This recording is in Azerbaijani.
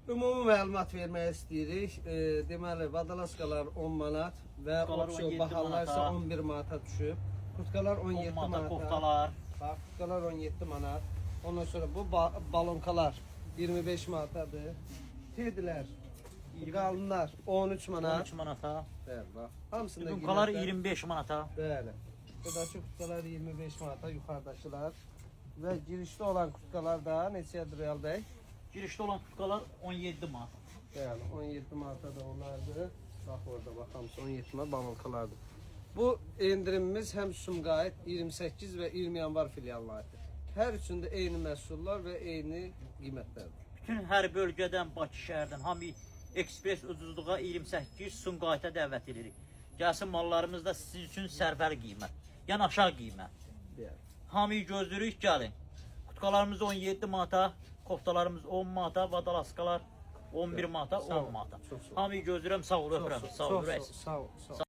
Ümumi məlumat vermək istəyirik. Deməli, vadalaskalar 10 manat və opsiyon bahalar isə 11 manata düşüb. Kurtkalar 17 manata. Koftalar. Bax, kurtkalar 17 manat. Ondan sonra bu balonkalar 25 manatadır. Tedilər, qalınlar 13 manat. 13 manata. Bəli, bax. Hamısında Koftalar 25 manata. Bəli. Buradakı kurtkalar 25 manata, yuxarıdakılar. Və girişdə olan kurtkalar da neçədir Real bəy? Girişdə olan koftalar 17 manat. Yəni 17 manata da onlardır. Bax orada bax hamısı 17 manat balonkalardır. Bu endirimimiz həm Sumqayıt 28 və 20 yanvar filiallarıdır. Hər üçündə eyni məhsullar və eyni qiymətlərdir. Bütün hər bölgədən, Bakı şəhərdən hamı ekspres ucuzluğa 28 Sumqayıta dəvət edirik. Gəlsin mallarımız da sizin üçün sərfəli qiymət. Yəni aşağı qiymət. Hamıyı gözləyirik, gəlin. Kutkalarımız 17 manata, koftalarımız 10 manata, vadalaskalar 11 manata, 10 manata. Hamıyı gözləyirəm, sağ ol, öpürəm. Sağ ol, rəis. Sağ ol.